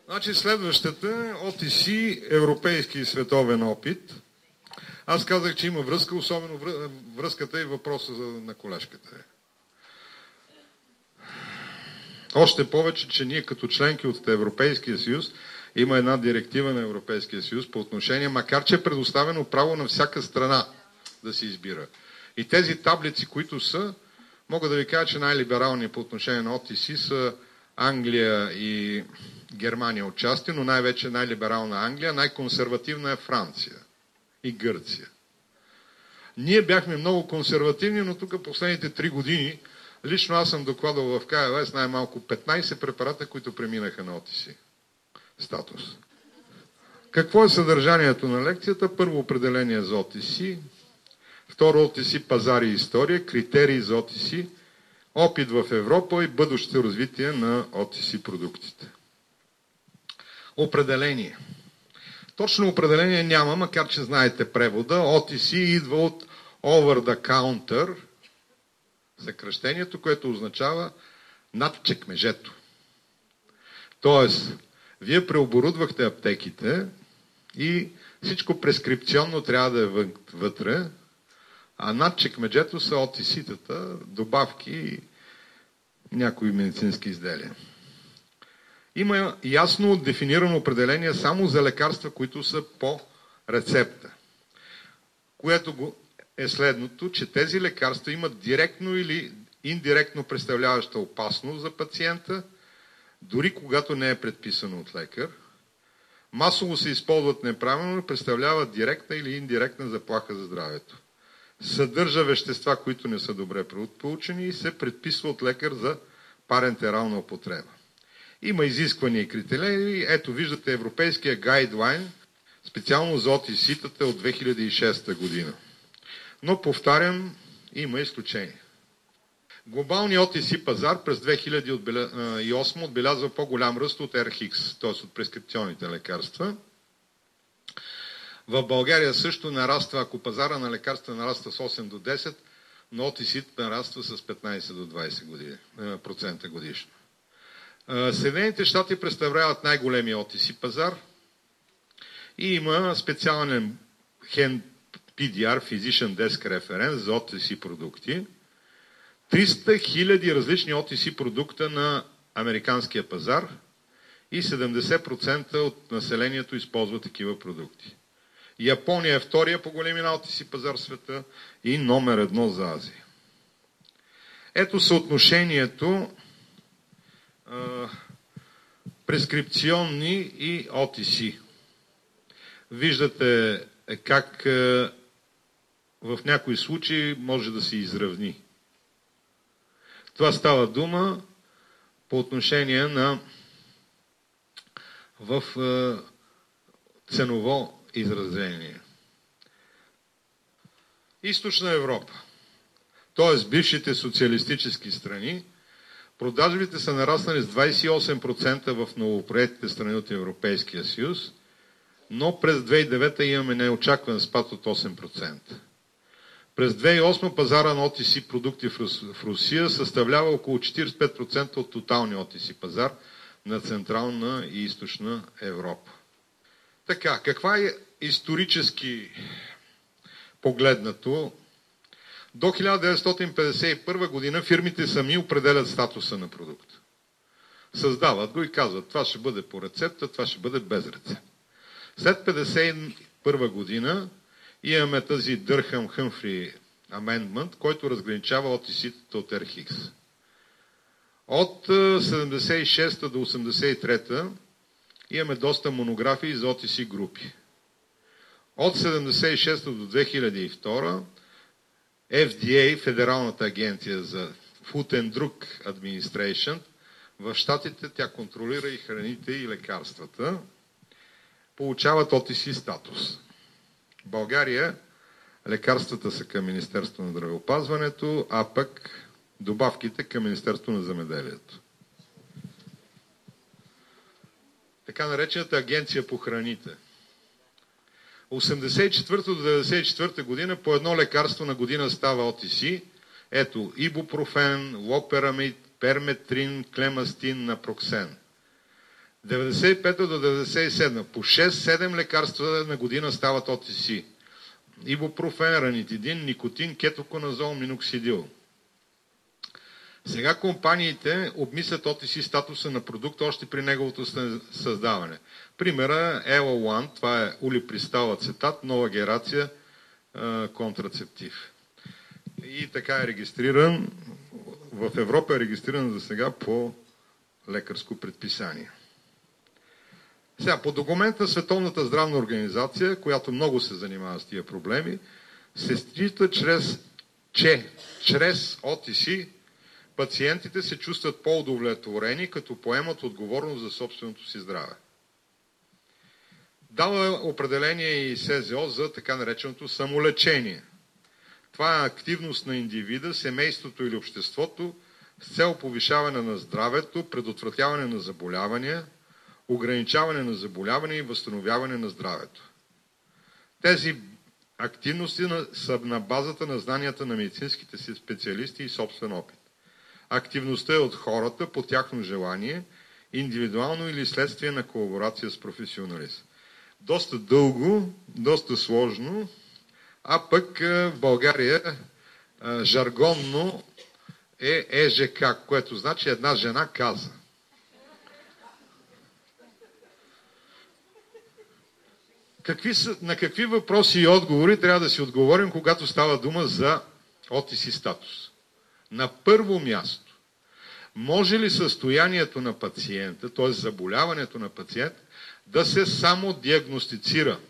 Значи следващата OTC, европейски и световен опит. Аз казах, че има връзка, особено връзката и въпроса на колежката. Още повече, че ние като членки от Европейския съюз има една директива на Европейския съюз по отношение, макар че е предоставено право на всяка страна да се избира. И тези таблици, които са, мога да ви кажа, че най-либерални по отношение на OTC са Англия и Германия отчасти, но най-вече най-либерална Англия, най-консервативна е Франция и Гърция. Ние бяхме много консервативни, но тук последните 3 години лично аз съм докладвал в КВС най-малко 15 препарата, които преминаха на OTC статус. Какво е съдържанието на лекцията? Първо определение за OTC, второ OTC пазари и история, критерии за OTC, опит в Европа и бъдещо развитие на OTC продуктите. Определение. Точно определение няма, макар че знаете превода. OTC идва от Over the Counter, съкращението, което означава над чекмежето. Тоест, вие преоборудвахте аптеките и всичко прескрипционно трябва да е вътре, а над чекмеджето са OTC-тата, добавки и някои медицински изделия. Има ясно дефинирано определение само за лекарства, които са по рецепта, което е следното, че тези лекарства имат директно или индиректно представляваща опасност за пациента, дори когато не е предписано от лекар, масово се използват неправилно и представляват директна или индиректна заплаха за здравето. Съдържа вещества, които не са добре проучени и се предписва от лекар за парентерална употреба. Има изисквания и критерии. Ето виждате европейския гайдлайн, специално за OTC-тата от 2006 година. Но повтарям, има изключение. Глобалният OTC пазар през 2008 отбелязва по-голям ръст от RX, т.е. от прескрипционните лекарства. В България също нараства, ако пазара на лекарства нараства с 8 до 10, но OTC нараства с 15 до 20% годишно. Съединените щати представляват най-големия OTC пазар и има специален PDR, Physician Desk Reference за OTC продукти. 300 000 различни OTC продукта на американския пазар и 70% от населението използва такива продукти. Япония е втория по големина OTC пазар в света и номер 1 за Азия. Ето съотношението прескрипционни и OTC. Виждате как в някои случаи може да се изравни. Това става дума по отношение на в ценово изразение. Източна Европа, т.е. бившите социалистически страни, продажбите са нараснали с 28% в новоприетите страни от Европейския съюз, но през 2009 имаме неочакван спад от 8%. През 2008 пазара на OTC продукти в Русия съставлява около 45% от тоталния OTC пазар на Централна и Източна Европа. Така, каква е исторически погледнато? До 1951 година фирмите сами определят статуса на продукта. Създават го и казват, това ще бъде по рецепта, това ще бъде без рецепта. След 1951 година имаме тази Дърхам-Хъмфри Amendment, който разграничава OTC-тата от RX. От 1976 до 1983 имаме доста монографии за OTC групи. От 1976 до 2002 FDA, Федералната агенция за Food and Drug Administration, в щатите тя контролира и храните и лекарствата, получават OTC статус. В България лекарствата са към Министерство на здравеопазването, а пък добавките към Министерство на земеделието. Така наречената агенция по храните. 1984 до 1994 година по едно лекарство на година става OTC. Ето, ибупрофен, лоперамид, перметрин, клемастин, напроксен. 95 до 97 по 6-7 лекарства на година стават OTC. Ибупрофен, ранитидин, никотин, кетоконазол, миноксидил. Сега компаниите обмислят OTC статуса на продукта още при неговото създаване. Примера Ела-1, това е улипристал ацетат, нова генерация контрацептив. И така е регистриран, в Европа е регистриран за сега по лекарско предписание. Сега, по документ на Световната здравна организация, която много се занимава с тия проблеми, се счита, че чрез OTC пациентите се чувстват по-удовлетворени, като поемат отговорност за собственото си здраве. Дава определение и СЗО за така нареченото самолечение. Това е активност на индивида, семейството или обществото с цел повишаване на здравето, предотвратяване на заболявания, ограничаване на заболявания и възстановяване на здравето. Тези активности са на базата на знанията на медицинските си специалисти и собствен опит. Активността е от хората по тяхно желание, индивидуално или следствие на колаборация с професионалист. Доста дълго, доста сложно, а пък в България жаргонно е ЕЖК, което значи една жена каза. На какви въпроси и отговори трябва да си отговорим, когато става дума за OTC статус? На първо място, може ли състоянието на пациента, т.е. заболяването на пациент, да се самодиагностицира?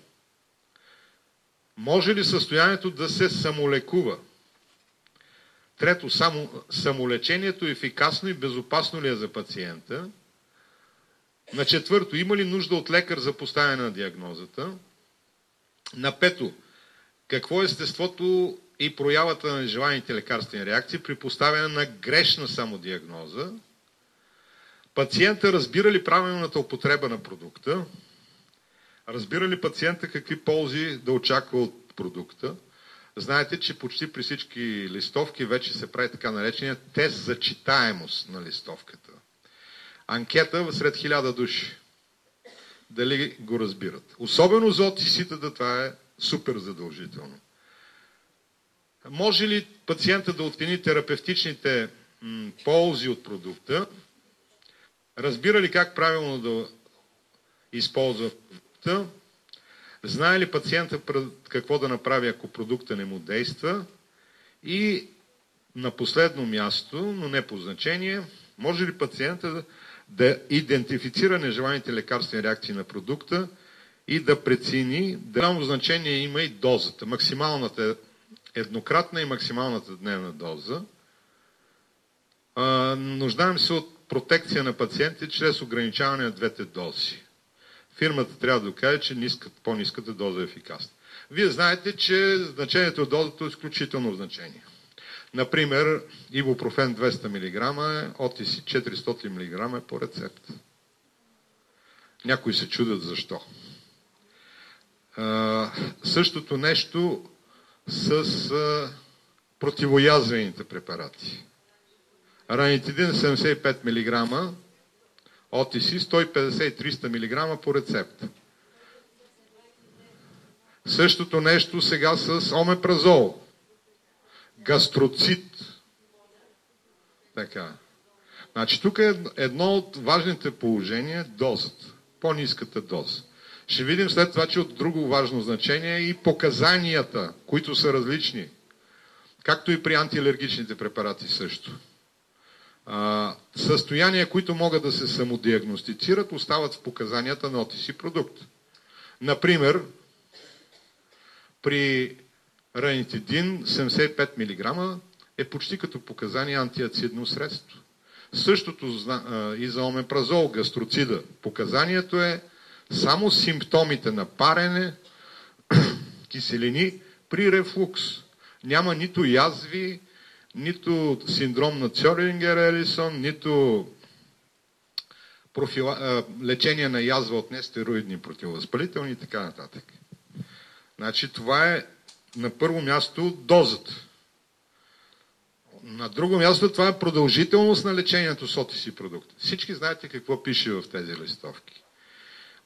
Може ли състоянието да се самолекува? Трето, самолечението ефикасно и безопасно ли е за пациента? На четвърто, има ли нужда от лекар за поставяне на диагнозата? На пето, какво е естеството и проявата на нежеланите лекарствени реакции при поставяне на грешна самодиагноза? Пациента разбира ли правилната употреба на продукта? Разбира ли пациента какви ползи да очаква от продукта? Знаете, че почти при всички листовки вече се прави така наречения тест за читаемост на листовката. Анкета сред 1000 души. Дали го разбират? Особено за OTC-тата това е супер задължително. Може ли пациента да оцени терапевтичните ползи от продукта? Разбира ли как правилно да използва продукта? Знае ли пациента какво да направи, ако продукта не му действа? И на последно място, но не по значение, може ли пациента да идентифицира нежеланите лекарствени реакции на продукта и да прецени, голямо значение има и дозата, максималната еднократна и максималната дневна доза. Нуждаем се от протекция на пациентите чрез ограничаване на двете дози. Фирмата трябва да докаже, че по-ниската доза е ефикасна. Вие знаете, че значението от дозата е изключително значение. Например, ибупрофен 200 мг е, OTC 400 мг е по рецепта. Някои се чудят защо. Същото нещо с противоязвените препарати. Ранитидин 75 мг, OTC 150-300 мг по рецепта. Същото нещо сега с омепразол. Гастроцит. Така. Значи тук е едно от важните положения – дозата. По-ниската доза. Ще видим след това, че от друго важно значение и показанията, които са различни. Както и при антиалергичните препарати също. Състояния, които могат да се самодиагностицират, остават в показанията на OTC продукт. Например, при ранитидин 75 мг е почти като показание антиацидно средство. Същото и за омепразол, гастроцида. Показанието е само симптомите на парене, киселини при рефлукс. Няма нито язви, нито синдром на Цьорингер-Елисон, нито лечение на язва от нестероидни противовъзпалителни и така нататък. Значи това е на първо място дозата. На друго място това е продължителност на лечението с OTC продукти. Всички знаете какво пише в тези листовки.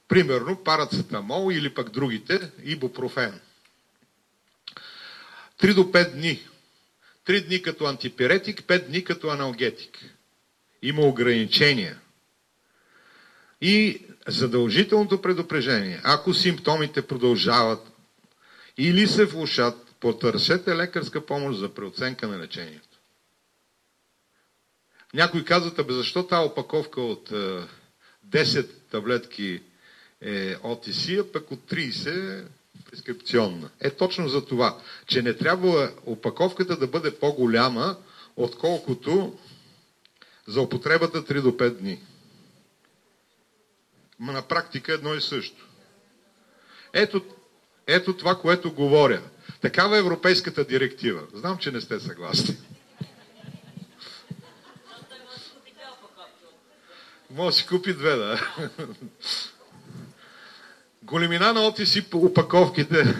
Примерно парацетамол или пък другите, ибупрофен. 3 до 5 дни. 3 дни като антипиретик, 5 дни като аналгетик. Има ограничения. И задължителното предупреждение. Ако симптомите продължават или се влошат, потърсете лекарска помощ за преоценка на лечението. Някой казват, защо тази опаковка от 10 таблетки е OTC, а пък от 30 е прескрипционна. Точно за това, че не трябва опаковката да бъде по-голяма, отколкото за употребата 3 до 5 дни. На практика едно и също. Ето това, което говоря. Такава е европейската директива. Знам, че не сте съгласни. Може да си купи 2, да. Големина на OTC опаковките.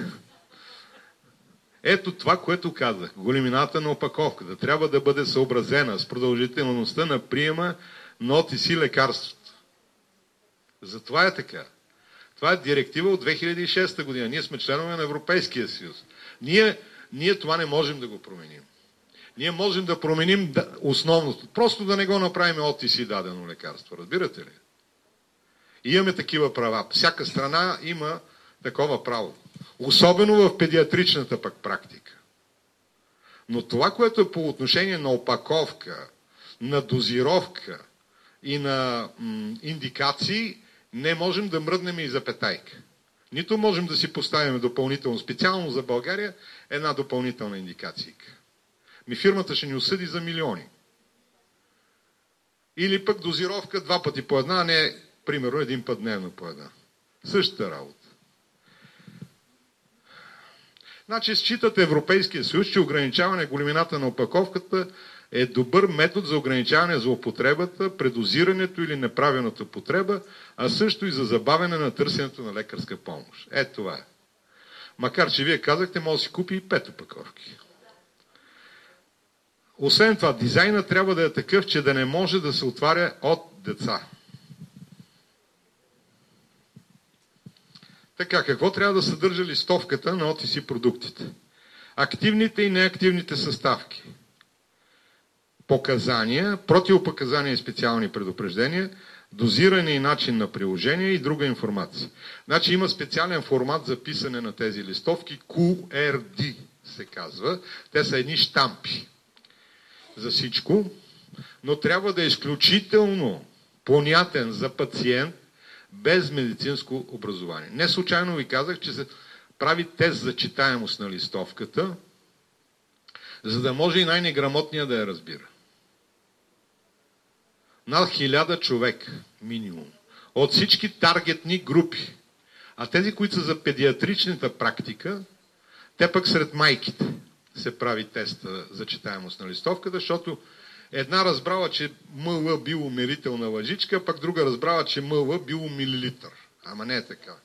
Ето това, което казах. Големината на опаковката трябва да бъде съобразена с продължителността на приема на OTC лекарството. Затова е така. Това е директива от 2006 година. Ние сме членове на Европейския съюз. Ние това не можем да го променим. Ние можем да променим основното. Просто да не го направим OTC дадено лекарство. Разбирате ли? И имаме такива права. Всяка страна има такова право. Особено в педиатричната пък практика. Но това, което е по отношение на опаковка, на дозировка и на индикации, не можем да мръднем и запетайка. Нито можем да си поставим допълнително, специално за България, една допълнителна индикация. Фирмата ще ни осъди за милиони. Или пък дозировка 2 пъти по една, а не примерно 1 път дневно по една. Същата работа. Значи считат Европейския съюз, че ограничаване големината на опаковката е добър метод за ограничаване за употребата, предозирането или неправилната употреба, а също и за забавяне на търсенето на лекарска помощ. Това е. Макар, че вие казахте, може да си купи и 5 опаковки. Освен това, дизайнът трябва да е такъв, че да не може да се отваря от деца. Така, какво трябва да съдържа листовката на OTC продуктите? Активните и неактивните съставки. Показания, противопоказания и специални предупреждения, дозиране и начин на приложение и друга информация. Значи има специален формат за писане на тези листовки, QRD се казва. Те са едни щампи за всичко, но трябва да е изключително понятен за пациент без медицинско образование. Не случайно ви казах, че се прави тест за читаемост на листовката, за да може и най-неграмотния да я разбира. Над 1000 човек минимум. От всички таргетни групи. А тези, които са за педиатричната практика, те пък сред майките се прави теста за читаемост на листовката, защото една разбрала, че МЛ било мерителна лъжичка, пък друга разбрала, че МЛ било милилитър. Ама не е така.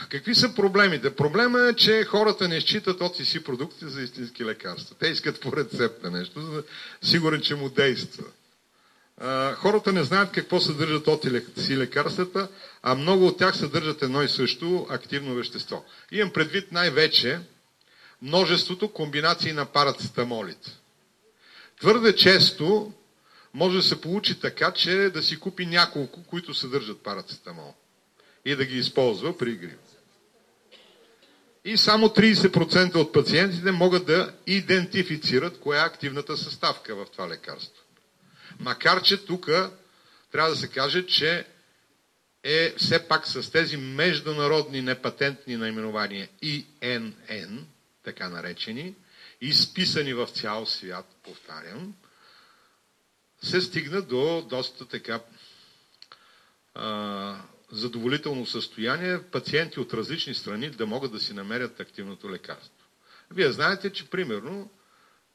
Какви са проблемите? Проблема е, че хората не считат OTC продукти за истински лекарства. Те искат по рецепта нещо, за да сигурен, че му действа. Хората не знаят какво съдържат OTC лекарствата, а много от тях съдържат едно и също активно вещество. Имам предвид най-вече множеството комбинации на парацетамолите. Твърде често може да се получи така, че да си купи няколко, които съдържат парацетамол и да ги използва при грип. И само 30% от пациентите могат да идентифицират коя е активната съставка в това лекарство. Макар, че тук трябва да се каже, че е все пак с тези международни непатентни наименования ИНН, така наречени, изписани в цял свят, повтарям, се стигна до доста така задоволително състояние пациенти от различни страни да могат да си намерят активното лекарство. Вие знаете, че примерно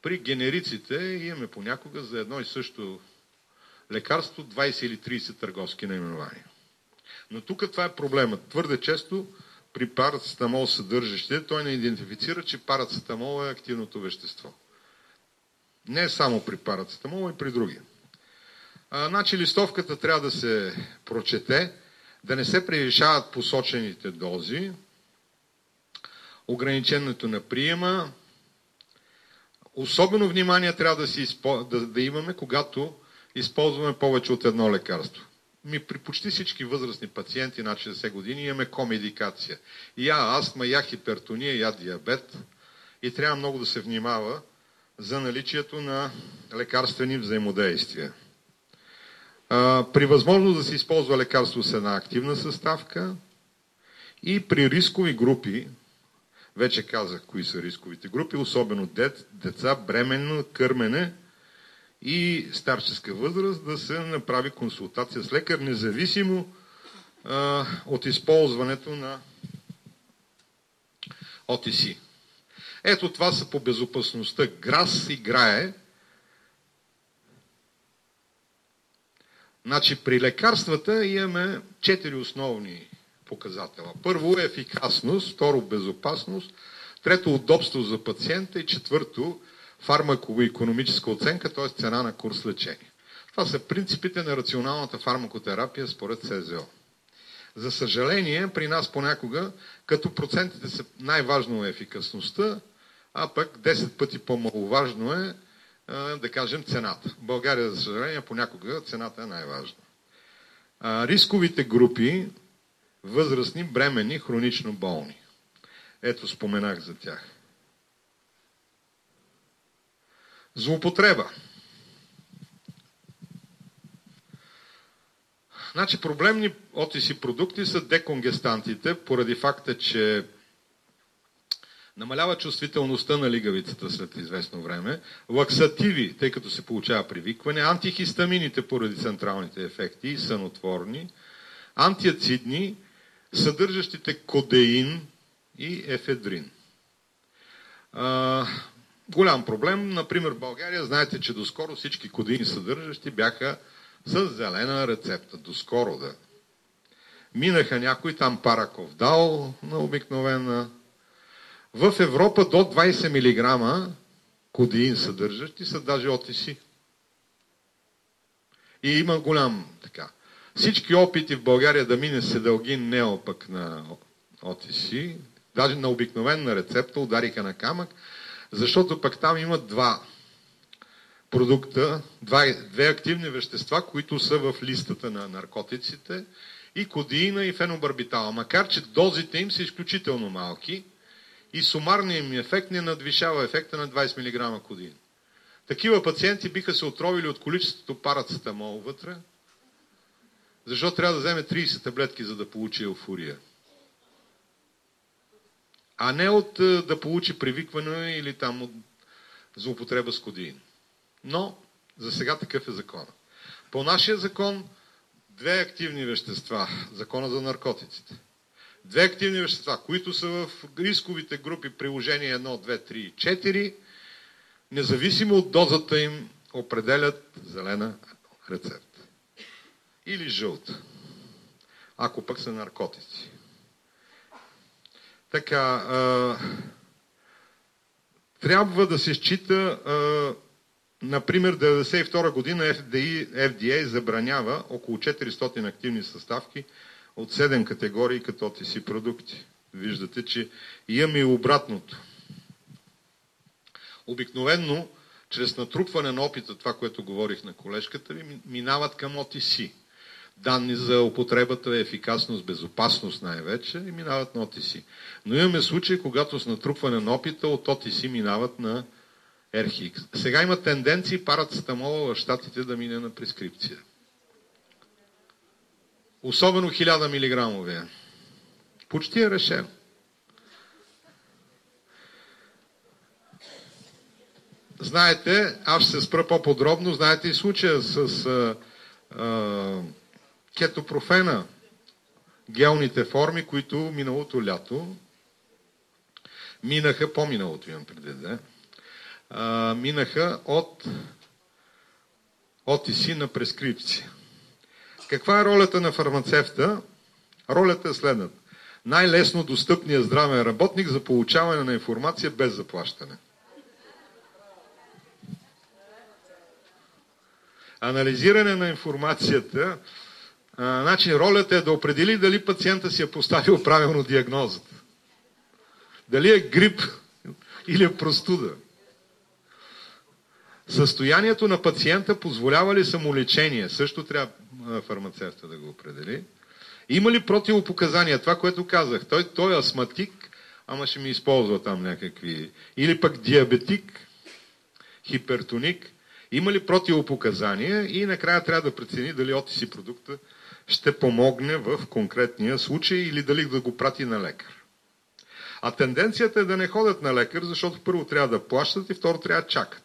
при генериците имаме понякога за едно и също лекарство 20 или 30 търговски наименования. Но тук това е проблемът. Твърде често при парацетамол съдържащите, той не идентифицира, че парацетамол е активното вещество. Не само при парацетамол, и при други. Значи листовката трябва да се прочете, да не се превишават посочените дози, ограничението на приема. Особено внимание трябва да имаме, когато използваме повече от едно лекарство. При почти всички възрастни пациенти над 60 години имаме комедикация. Я астма, я хипертония, я диабет. И трябва много да се внимава за наличието на лекарствени взаимодействия. При възможност да се използва лекарство с една активна съставка и при рискови групи, вече казах кои са рисковите групи, особено деца, бременно, кърмене и старческа възраст, да се направи консултация с лекар, независимо от използването на ОТС. Ето това са по безопасността. ГРАС и ГРАЕ. Значи при лекарствата имаме 4 основни показателя. Първо е ефикасност, второ безопасност, трето удобство за пациента и четвърто фармако-икономическа оценка, т.е. цена на курс лечение. Това са принципите на рационалната фармакотерапия според СЗО. За съжаление, при нас понякога, като процентите са най-важно е ефикасността, а пък 10 пъти по-маловажно е, да кажем, цената. В България, за съжаление, понякога цената е най-важна. Рисковите групи, възрастни, бременни, хронично болни. Ето, споменах за тях. Злоупотреба. Значи проблемни ОТС продукти са деконгестантите, поради факта, че намалява чувствителността на лигавицата след известно време, лаксативи, тъй като се получава привикване, антихистамините поради централните ефекти и сънотворни, антиацидни, съдържащите кодеин и ефедрин. Голям проблем. Например, в България, знаете, че доскоро всички кодеини съдържащи бяха с зелена рецепта. Доскоро да. Минаха някой там параковдал на обикновена. В Европа до 20 мг кодеин съдържащи са даже ОТС. И има голям така. Всички опити в България да мине седалгин нео пък на ОТС, даже на обикновена рецепта, удариха на камък, защото пък там има два продукта, две активни вещества, които са в листата на наркотиците, и кодеина и фенобарбитала. Макар че дозите им са изключително малки и сумарният им ефект не надвишава ефекта на 20 мг кодеин. Такива пациенти биха се отровили от количеството парацетамол вътре, защото трябва да вземе 30 таблетки, за да получи еуфория. А не от да получи привикване или там от злоупотреба с кодеин. Но за сега такъв е закон. По нашия закон две активни вещества, закона за наркотиците, две активни вещества, които са в рисковите групи приложения 1, 2, 3 и 4, независимо от дозата им, определят зелена рецепта. Или жълта, ако пък са наркотици. Така, трябва да се счита, например, 1992 година FDA забранява около 400 активни съставки от 7 категории като ОТС продукти. Виждате, че имаме и обратното. Обикновенно, чрез натрупване на опита, това, което говорих на колежката ви, минават към ОТС. Данни за употребата, ефикасност, безопасност най-вече и минават на ОТС. Но имаме случаи, когато с натрупване на опита от ОТС минават на РХХ. Сега има тенденции парацетамола в щатите да мине на прескрипция. Особено 1000 мг. Почти е решено. Знаете, аз ще се спра по-подробно, знаете и случая с кетопрофена, гелните форми, които миналото лято минаха, по-миналото имам преди, да? Минаха от ОТС на прескрипция. Каква е ролята на фармацевта? Ролята е следната. най-лесно достъпният здравен работник за получаване на информация без заплащане. Анализиране на информацията, значи ролята е да определи дали пациента си е поставил правилно диагнозата. Дали е грип или е простуда. Състоянието на пациента позволява ли самолечение? Също трябва фармацевта да го определи. Има ли противопоказания? Това, което казах. Той е астматик, ама ще ми използва там някакви... Или пък диабетик, хипертоник. Има ли противопоказания? И накрая трябва да прецени дали OTC продукта ще помогне в конкретния случай или дали да го прати на лекар. А тенденцията е да не ходят на лекар, защото първо трябва да плащат и второ трябва да чакат.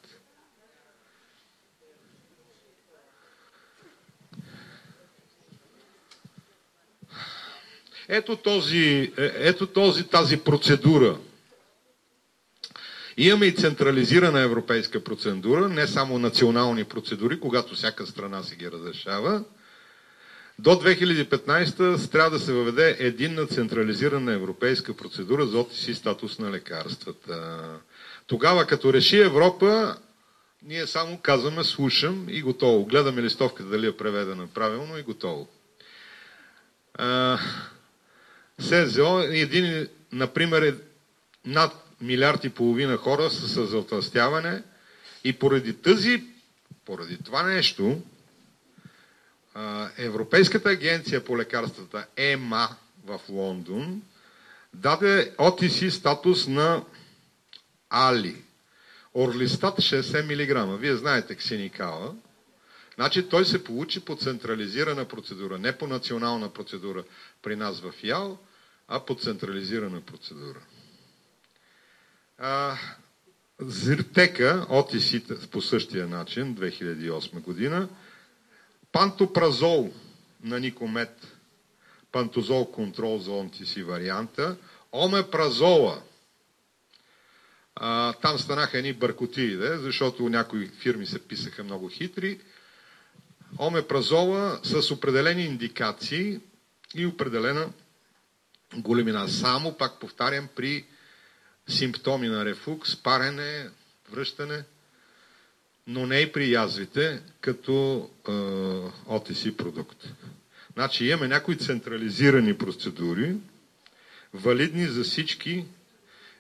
Тази процедура. Имаме и централизирана европейска процедура, не само национални процедури, когато всяка страна си ги разрешава. До 2015 трябва да се въведе единна централизирана европейска процедура за OTC статус на лекарствата. Тогава, като реши Европа, ние само казваме, слушам и готово. Гледаме листовката дали е преведена правилно и готово. СЗО, например, е над 1,5 милиарда хора с затлъстяване и поради това нещо, Европейската агенция по лекарствата ЕМА в Лондон даде OTC статус на Али. Орлистат 60 мг. Вие знаете ксеникала. Значи той се получи по централизирана процедура, не по национална процедура при нас в ИАЛ, а по централизирана процедура. Зиртека, OTC по същия начин, 2008 година, пантопразол на Никомет, пантозол контрол за OTC варианта, омепразола. Там станаха едни бъркотии, защото някои фирми се писаха много хитри. Омепразола с определени индикации и определена големина. Само, пак повтарям, при симптоми на рефлукс, парене, връщане, но не и при язвите, като OTC продукт. Значи имаме някои централизирани процедури, валидни за всички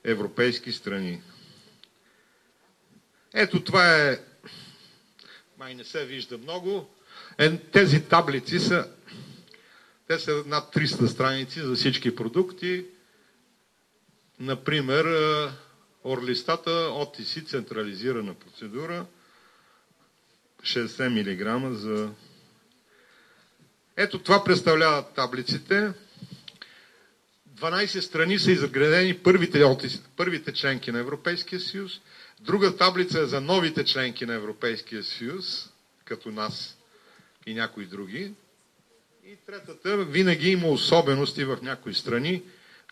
европейски страни. Ето това е, май не се вижда много, тези таблици са над 300 страници за всички продукти. Например, Орлистата, OTC, централизирана процедура, 60 мг за... Ето това представляват таблиците. 12 страни са изградени първите членки на Европейския съюз. Друга таблица е за новите членки на Европейския съюз, като нас и някои други. И третата, винаги има особености в някои страни.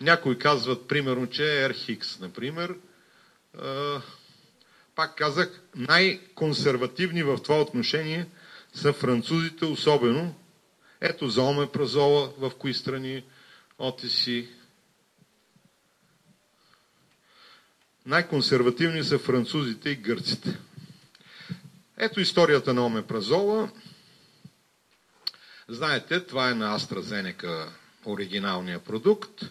Някои казват, примерно, че е RHX, например. Пак казах, най-консервативни в това отношение са французите, особено. Ето за омепразола, в кои страни, OTC. Най-консервативни са французите и гърците. Ето историята на омепразола. Знаете, това е на AstraZeneca оригиналния продукт.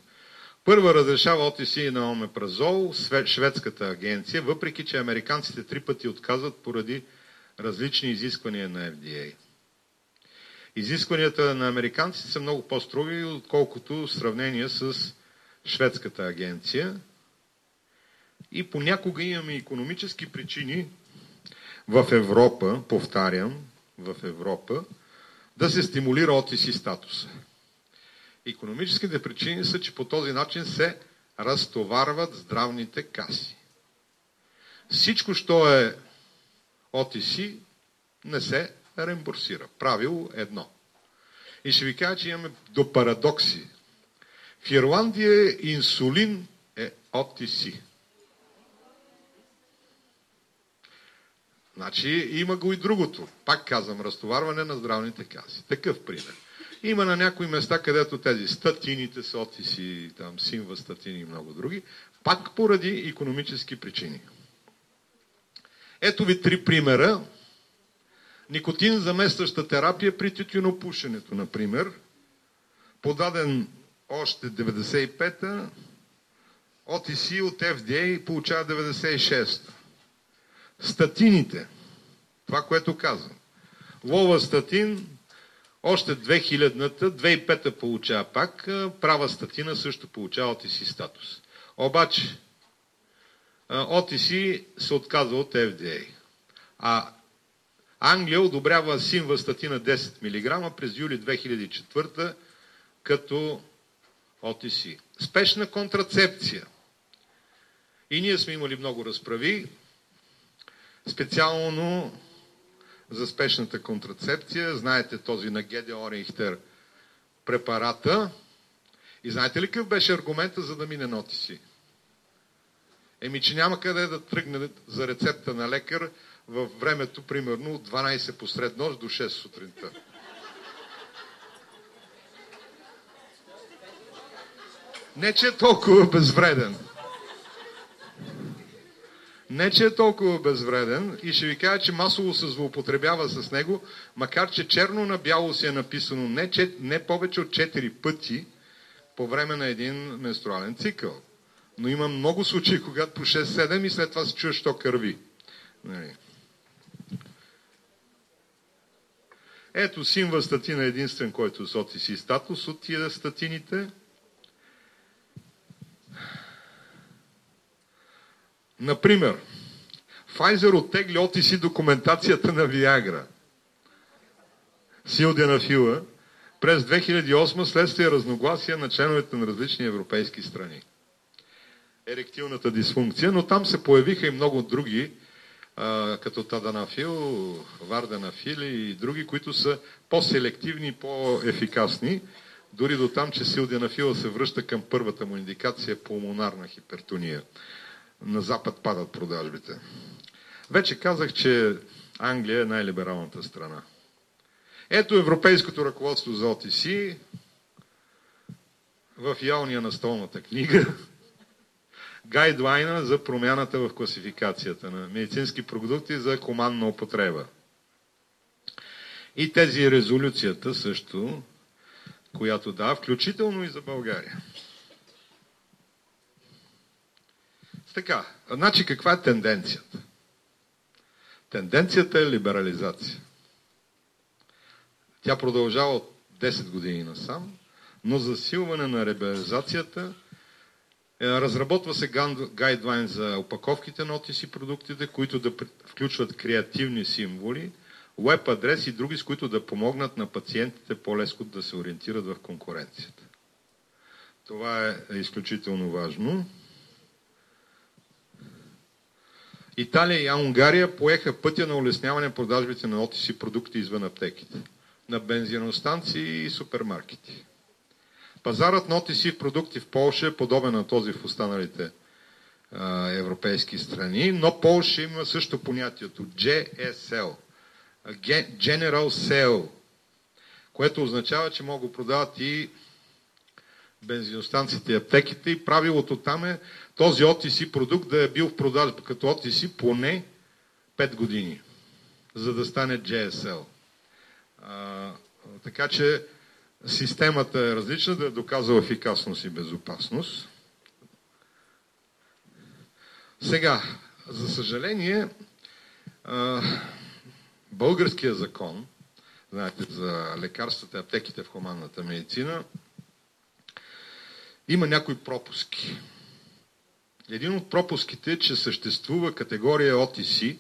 Първа разрешава OTC на омепразол шведската агенция, въпреки че американците 3 пъти отказват поради различни изисквания на FDA. Изискванията на американците са много по-строги, отколкото в сравнение с шведската агенция. И понякога имаме икономически причини в Европа, повтарям, в Европа, да се стимулира OTC статуса. Икономическите причини са, че по този начин се разтоварват здравните каси. Всичко, що е OTC, не се реимбурсира. Правило 1. И ще ви кажа, че имаме до парадокси. В Ирландия инсулин е OTC. Значи има го и другото. Пак казвам, разтоварване на здравните каси. Такъв пример. Има на някои места, където тези статините са отиси, там симвастатини и много други, пак поради икономически причини. Ето ви 3 примера. Никотин заместваща терапия при тютюнопушенето, например, подаден още 95-та, OTC от FDA получава 96-та. Статините, това, което казвам. Ловастатин, още 2000-та, 2005-та получава пак, права статина също получава OTC статус. Обаче, OTC се отказва от FDA. А Англия одобрява симвастатина 10 мг през юли 2004 като OTC. Спешна контрацепция. И ние сме имали много разправи, специално за спешната контрацепция. Знаете този на Гедеон Рихтер препарата. И знаете ли какъв беше аргумента, за да мине на OTC? Че няма къде да тръгне за рецепта на лекар във времето, примерно, от 12 посред нощ до 6 сутринта. Не, че е толкова безвреден. Не, че е толкова безвреден и ще ви кажа, че масово се злоупотребява с него, макар че черно на бяло си е написано не повече от 4 пъти по време на един менструален цикъл. Но има много случаи, когато по 6-7 и след това се чуеш, що кърви. Ето симвастатин е единствен, който с OTC статус от тия статините. Например, Pfizer оттегли OTC документацията на Viagra, силденафила, през 2008 следствие разногласия на членовете на различни европейски страни. Еректилната дисфункция, но там се появиха и много други, като таданафил, варданафил и други, които са по-селективни и по-ефикасни, дори до там, че силденафила се връща към първата му индикация пулмонарна хипертония. На запад падат продажбите. Вече казах, че Англия е най-либералната страна. Ето европейското ръководство за OTC в ялния на столната книга. Гайдлайна за промяната в класификацията на медицински продукти за хуманна употреба. И тези резолюцията също, която дава, включително и за България. Така, значи каква е тенденцията? Тенденцията е либерализация. Тя продължава от 10 години насам, но засилване на либерализацията разработва се гайдлайн за опаковките на OTC продуктите, които да включват креативни символи, уеб адрес и други, с които да помогнат на пациентите по-лесно да се ориентират в конкуренцията. Това е изключително важно. Италия и Унгария поеха пътя на улесняване продажбите на OTC продукти извън аптеките, на бензиностанции и супермаркети. Пазарът на OTC продукти в Полша е подобен на този в останалите европейски страни, но Полша има също понятието GSL, General Sale, което означава, че могат да продават и бензиностанциите и аптеките и правилото там е този OTC продукт да е бил в продажба като OTC поне 5 години, за да стане GSL. Така че системата е различна, да е доказва ефикасност и безопасност. Сега, за съжаление, българския закон, знаете, за лекарствата и аптеките в хуманната медицина, има някои пропуски. Един от пропуските е, че съществува категория OTC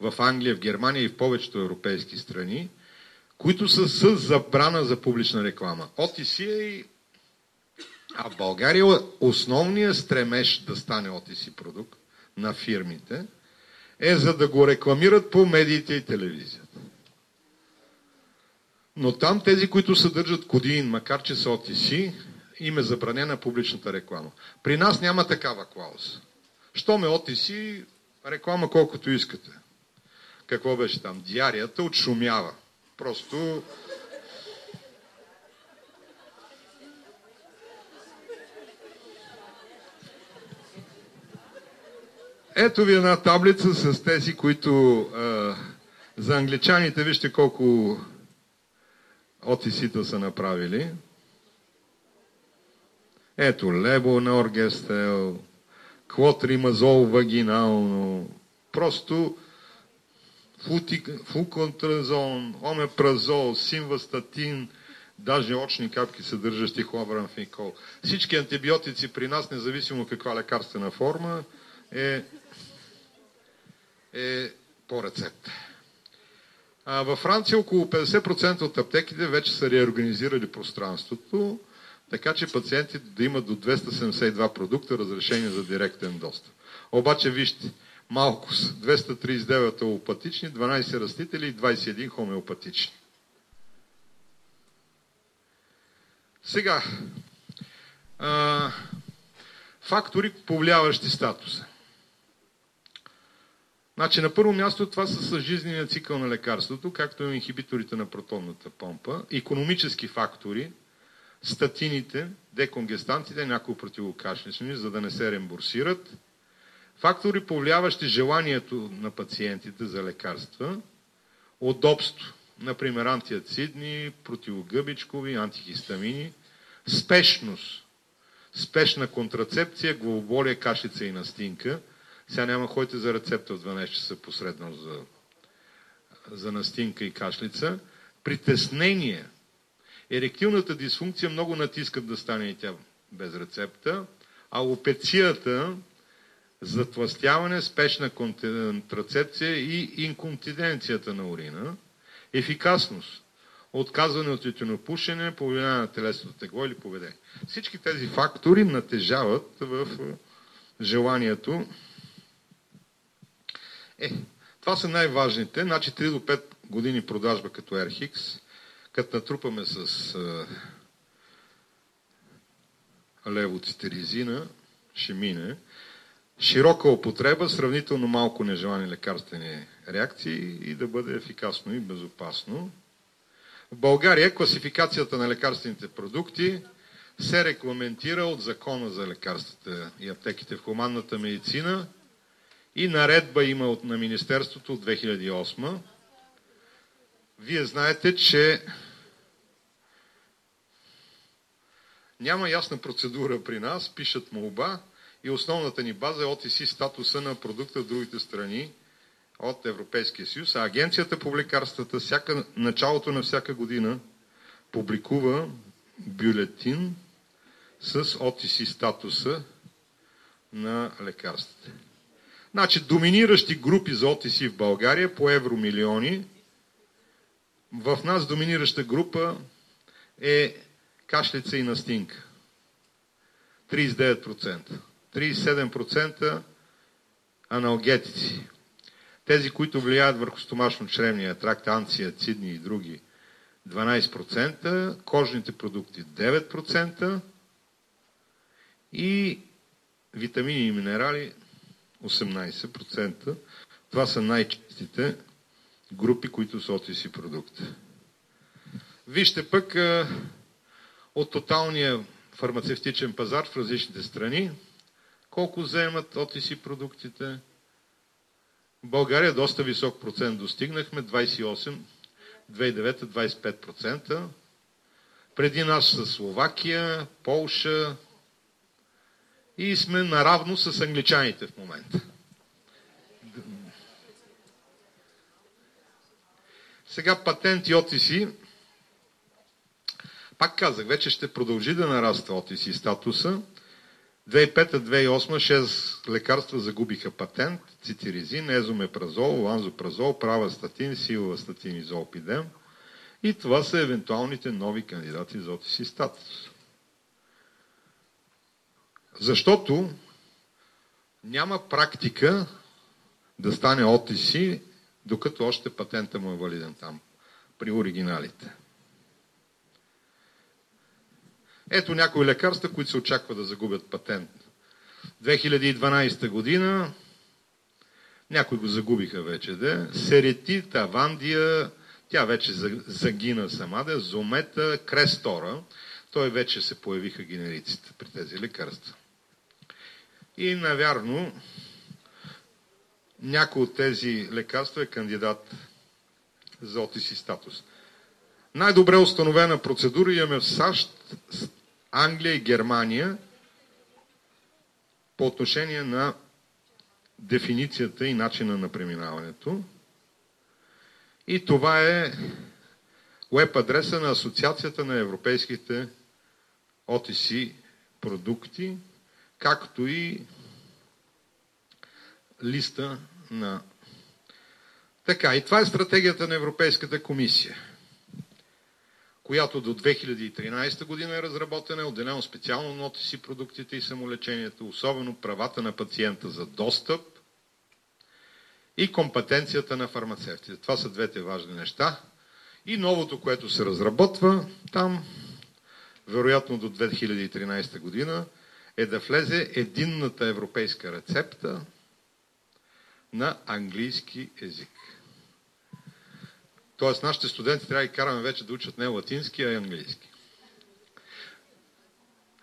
в Англия, в Германия и в повечето европейски страни, които са с забрана за публична реклама. OTC е и... А в България основният стремеж да стане OTC продукт на фирмите е за да го рекламират по медиите и телевизията. Но там тези, които съдържат кодеин, макар че са OTC, им е забранена публичната реклама. При нас няма такава клауза. Щом е OTC, реклама колкото искате. Какво беше там? Диарията отшумява. Просто Ето ви една таблица с тези, които за англичаните вижте колко OTC-та са направили. Ето, лебо норгестел, клотримазол вагинално, просто флуконтразон, омепразол, симвастатин, даже очни капки, съдържащи хлорбамфеникол. Всички антибиотици при нас, независимо каква лекарствена форма, е по рецепта. Във Франция около 50% от аптеките вече са реорганизирали пространството, така че пациентите да имат до 272 продукта разрешени за директен достъп. Обаче вижте, малко са. 239 алопатични, 12 растители и 21 хомеопатични. Сега, фактори, повлияващи статуса. Значи, на първо място това са съжизнения цикъл на лекарството, както и инхибиторите на протонната помпа, икономически фактори, статините, деконгестантите, някои противокашлични, за да не се реимбурсират, фактори, повлияващи желанието на пациентите за лекарства, удобство, например антиацидни, противогъбичкови, антихистамини, спешност, спешна контрацепция, главоболие, кашлица и настинка. Сега няма ходите за рецепта в 12 часа посредно за настинка и кашлица. Притеснение. Еректилната дисфункция много натискат да стане и тя без рецепта. Алопецията, затлъстяване, спешна контрацепция и инконтиненцията на урина. Ефикасност. Отказване от тютюнопушене, повлияние на телесното тегло или поведение. Всички тези фактори натежават в желанието. Това са най-важните. Значи 3 до 5 години продажба като Ерхикс, като натрупаме с левоцитиризина, ще мине. Широка употреба, сравнително малко нежелани лекарствени реакции и да бъде ефикасно и безопасно. В България класификацията на лекарствените продукти се регламентира от Закона за лекарствата и аптеките в хуманната медицина и наредба има на Министерството от 2008. Вие знаете, че няма ясна процедура при нас, пишат молба и основната ни база е OTC статуса на продукта в другите страни от Европейския съюз, а Агенцията по лекарствата началото на всяка година публикува бюлетин с OTC статуса на лекарствата. Значи, доминиращи групи за OTC в България по евромилиони. В нас доминираща група е кашлица и настинка. 39%. 37% аналгетици. Тези, които влияят върху стомашно-чревния тракт, антиацидни и други, 12%, кожните продукти 9% и витамини и минерали 18%. Това са най-честите групи, които са OTC продукти. Вижте пък от тоталния фармацевтичен пазар в различните страни, колко заемат OTC продуктите. В България доста висок процент достигнахме, 28%, 2009 25%. Преди нас са Словакия, Полша и сме наравно с англичаните в момента. Сега патент и OTC. Пак казах, вече ще продължи да нараства OTC статуса. 2005-2008 6 лекарства загубиха патент. Цитиризин, езомепразол, ланзопразол, правастатин, силвастатин и золпидем. И това са евентуалните нови кандидати за OTC статус. Защото няма практика да стане OTC, докато още патента му е валиден там, при оригиналите. Ето някои лекарства, които се очаква да загубят патент. 2012 година, някои го загубиха вече, Серетит, Авандия, тя вече загина сама, Зомета, Крестора, той вече се появиха генериците при тези лекарства. И навярно, някой от тези лекарства е кандидат за OTC статус. Най-добре установена процедура имаме в САЩ, Англия и Германия по отношение на дефиницията и начина на преминаването. И това е уеб адреса на Асоциацията на европейските OTC продукти, както и листа на... Така, и това е стратегията на Европейската комисия, която до 2013 година е разработена, е отделено специално на OTC продуктите и самолечението, особено правата на пациента за достъп и компетенцията на фармацевтите. Това са двете важни неща. И новото, което се разработва там, вероятно до 2013 година, е да влезе единната европейска рецепта на английски език. Тоест, нашите студенти трябва да караме вече да учат не латински, а и английски.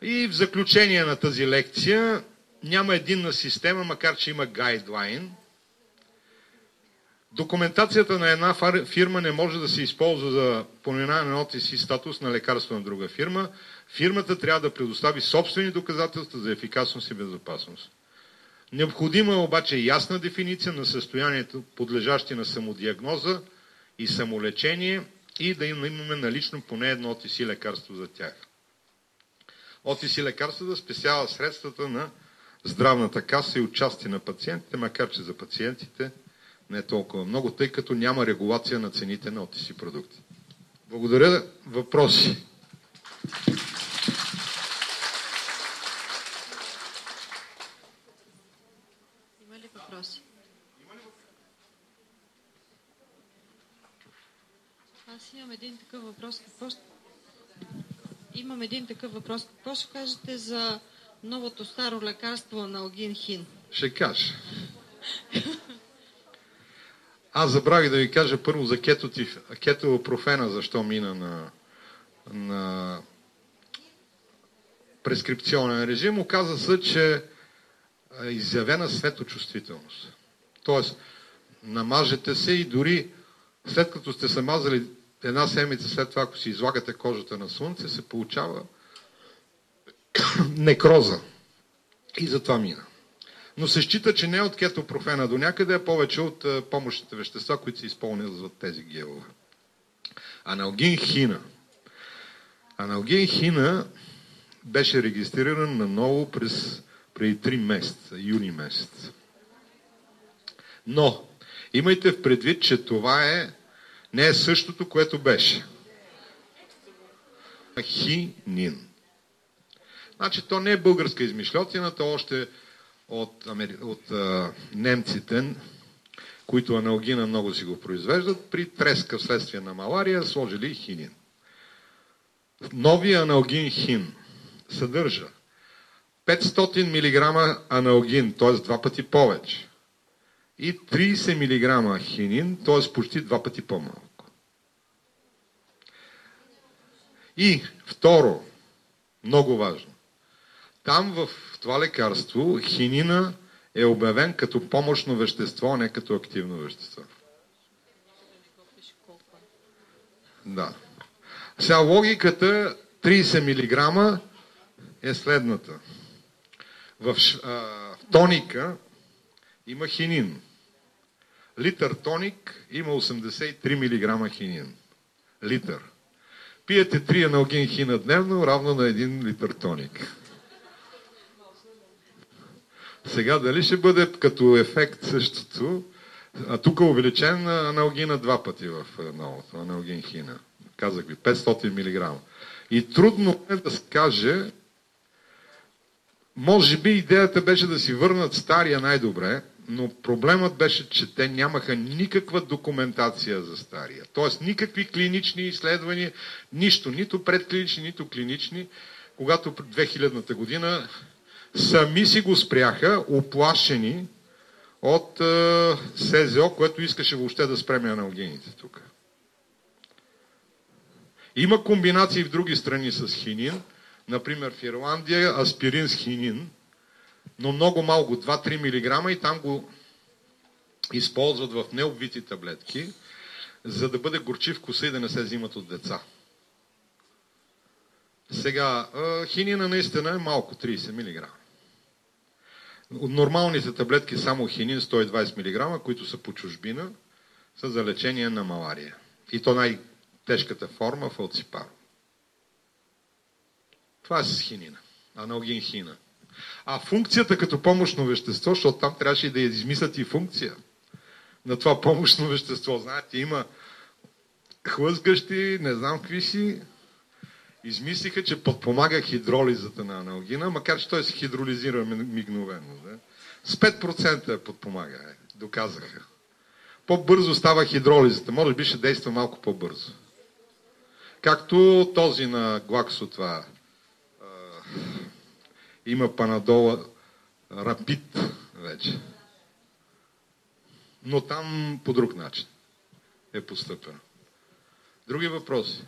И в заключение на тази лекция, няма единна система, макар че има гайдлайн. Документацията на една фирма не може да се използва за поминаване на OTC статус на лекарство на друга фирма. Фирмата трябва да предостави собствени доказателства за ефикасност и безопасност. Необходима е обаче ясна дефиниция на състоянието, подлежащи на самодиагноза и самолечение, и да имаме налично поне едно OTC лекарство за тях. OTC лекарство да спесява средствата на здравната каса и участие на пациентите, макар че за пациентите не е толкова много, тъй като няма регулация на цените на OTC продукти. Благодаря. Въпроси? Има ли въпроси? Аз имам един такъв въпрос. Имам един такъв въпрос. Какво ще кажете за новото старо лекарство аналгин хин? Ще кажа. Аз забравих да ви кажа първо за кетопрофена, защо мина на прескрипционен режим. Оказа се, че е изявена светочувствителност. Тоест, намажете се и дори след като сте се мазали една седмица след това, ако си излагате кожата на слънце, се получава некроза. И затова мина. Но се счита, че не от кетопрофена до някъде, а повече от помощните вещества, които се изпълняват тези гелове. Аналгин хина. Аналгин хина беше регистриран наново преди 3 месеца, юни месец. Но имайте в предвид, че това не е същото, което беше. Хинин. Значи то не е българска измишлятина, то още от немците, които аналгина много си го произвеждат, при треска вследствие на малария сложили и хинин. Новия аналгин хин съдържа 500 мг аналгин, т.е. 2 пъти повече, и 30 мг хинин, т.е. почти 2 пъти по-малко. И второ, много важно, там в това лекарство хинина е обявен като помощно вещество, а не като активно вещество. Да. Сега логиката 30 мг е следната. В тоника има хинин. Литър тоник има 83 мг хинин. Литър. Пиете 3 аналгин хина дневно, равно на 1 литър тоник. Сега дали ще бъде като ефект същото, а тук е увеличен аналгина 2 пъти в новото, аналгин хина. Казах ви, 500 мг. И трудно е да се каже, може би идеята беше да си върнат стария най-добре, но проблемът беше, че те нямаха никаква документация за стария. Тоест никакви клинични изследвания, нищо, нито предклинични, нито клинични, когато пред 2000-та година сами си го спряха, оплашени от СЗО, което искаше въобще да спреме аналгините тук. Има комбинации в други страни с хинин, например в Ирландия аспирин с хинин, но много малко, 2-3 мг и там го използват в необвити таблетки, за да бъде горчив вкуса и да не се взимат от деца. Сега, хинина наистина е малко, 30 мг. От нормалните таблетки само хинин 120 мг, които са по чужбина, са за лечение на малария. И то най-тежката форма фалципар. Това е с хинина, аналгин-хина. А функцията като помощно вещество, защото там трябваше да измислят и функция на това помощно вещество. Знаете, има хлъзгащи, не знам какви си, измислиха, че подпомага хидролизата на аналгина, макар че той се хидролизира мигновено. Да? С 5% подпомага, доказаха. По-бързо става хидролизата, може би ще действа малко по-бързо. Както този на Глаксо това. Има панадола рапид вече. Но там по друг начин е постъпено. Други въпроси?